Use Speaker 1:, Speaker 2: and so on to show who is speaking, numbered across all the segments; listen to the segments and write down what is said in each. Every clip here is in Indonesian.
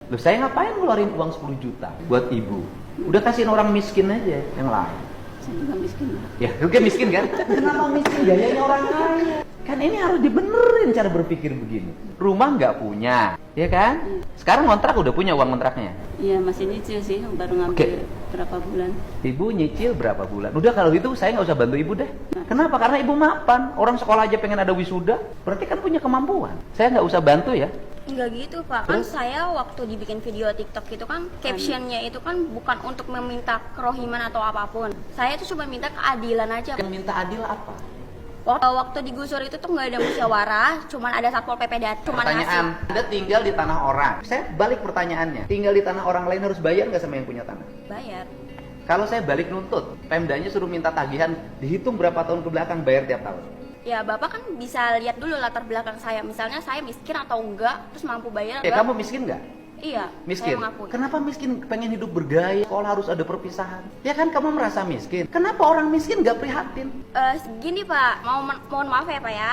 Speaker 1: Loh, saya ngapain ngeluarin uang 10 juta buat ibu? Udah kasihin orang miskin aja yang lain.
Speaker 2: Saya juga miskin.
Speaker 1: Ya, juga miskin kan? Kenapa miskin? Gayanya orang kaya. Kan ini harus dibenerin cara berpikir begini. Rumah nggak punya, ya kan? Sekarang kontrak udah punya uang kontraknya.
Speaker 2: Iya, masih nyicil sih, baru ngambil berapa bulan.
Speaker 1: Ibu nyicil berapa bulan? Udah kalau gitu saya nggak usah bantu ibu deh. Kenapa? Karena ibu mapan. Orang sekolah aja pengen ada wisuda, berarti kan punya kemampuan. Saya nggak usah bantu ya.
Speaker 3: Enggak gitu Pak, kan saya waktu dibikin video TikTok itu kan captionnya itu kan bukan untuk meminta kerohiman atau apapun. Saya itu cuma minta keadilan aja.
Speaker 1: Yang minta adil apa?
Speaker 3: Waktu digusur itu tuh nggak ada musyawarah, cuman ada satpol pp datang, cuman ngasih.
Speaker 1: Pertanyaan, Anda tinggal di tanah orang. Saya balik pertanyaannya. Tinggal di tanah orang lain harus bayar nggak sama yang punya tanah?
Speaker 3: Bayar.
Speaker 1: Kalau saya balik nuntut, Pemdanya suruh minta tagihan, dihitung berapa tahun ke belakang, bayar tiap tahun.
Speaker 3: Ya Bapak kan bisa lihat dulu latar belakang saya, misalnya saya miskin atau enggak, terus mampu bayar
Speaker 1: Ya,
Speaker 3: enggak.
Speaker 1: kamu miskin nggak?
Speaker 3: Iya,
Speaker 1: Miskin.
Speaker 3: saya mengakui.
Speaker 1: Kenapa miskin? Pengen hidup bergaya, sekolah harus ada perpisahan. Ya kan kamu merasa miskin. Kenapa orang miskin nggak prihatin?
Speaker 3: Gini Pak, mohon maaf ya Pak ya.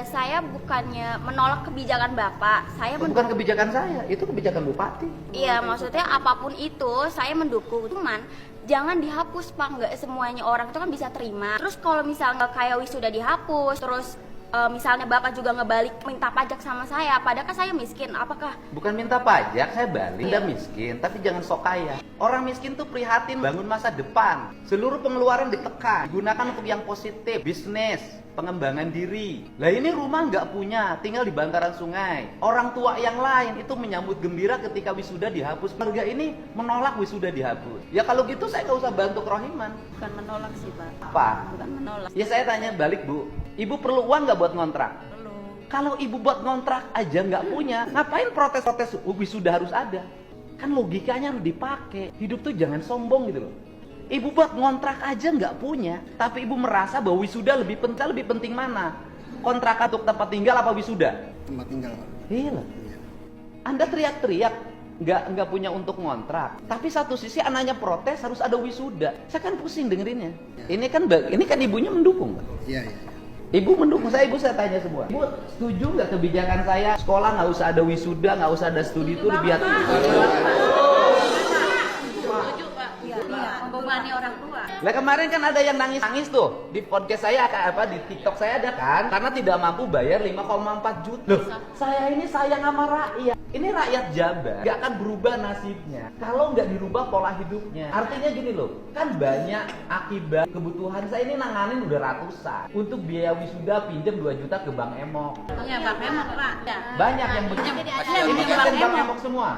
Speaker 3: Saya bukannya menolak kebijakan Bapak, saya
Speaker 1: Bukan kebijakan saya, itu kebijakan bupati.
Speaker 3: Iya, maksudnya apapun itu saya mendukung. Cuman jangan dihapus Pak, nggak semuanya orang itu kan bisa terima. Terus kalau misalnya kayak wisuda dihapus, terus misalnya Bapak juga ngebalik minta pajak sama saya, padahal kan saya miskin, apakah?
Speaker 1: Bukan minta pajak, saya balik.
Speaker 3: Iya.
Speaker 1: Anda miskin, tapi jangan sok kaya. Orang miskin tuh prihatin bangun masa depan. Seluruh pengeluaran ditekan, digunakan untuk yang positif, bisnis, pengembangan diri. Lah ini rumah nggak punya, tinggal di bantaran sungai. Orang tua yang lain itu menyambut gembira ketika wisuda dihapus. Keluarga ini menolak wisuda dihapus. Ya kalau gitu saya nggak usah bantu kerohiman.
Speaker 2: Bukan menolak sih Pak.
Speaker 1: Apa?
Speaker 2: Bukan menolak.
Speaker 1: Ya saya tanya balik Bu, ibu perlu uang nggak buat ngontrak?
Speaker 2: Perlu.
Speaker 1: Kalau ibu buat ngontrak aja nggak punya, ngapain protes-protes wisuda harus ada? Kan logikanya harus dipakai. Hidup tuh jangan sombong gitu loh. Ibu buat ngontrak aja nggak punya, tapi ibu merasa bahwa wisuda lebih penting mana? Kontrak untuk tempat tinggal apa wisuda?
Speaker 4: Tempat tinggal.
Speaker 1: Iya. Anda teriak-teriak nggak punya untuk ngontrak, tapi satu sisi anaknya protes harus ada wisuda. Saya kan pusing dengerinnya. Ini kan ibunya mendukung.
Speaker 4: Iya, iya.
Speaker 1: Ibu mendukung saya, ibu saya tanya semua. Ibu setuju nggak kebijakan saya? Sekolah nggak usah ada wisuda, nggak usah ada studi tour biar.
Speaker 3: Iya, membebani orang tua.
Speaker 1: Lah kemarin kan ada yang nangis tuh di podcast saya di TikTok saya ada kan, karena tidak mampu bayar 5,4 juta. Loh, saya ini sayang sama rakyat. Ini rakyat Jabar nggak akan berubah nasibnya kalau nggak dirubah pola hidupnya. Artinya gini loh, kan banyak akibat kebutuhan saya ini nanganin udah ratusan. Untuk biaya wisuda pinjam 2 juta ke Bank Emok.
Speaker 2: Iya, Bang Emok Pak.
Speaker 1: Banyak yang begini. Ini kan Bank Emok semua.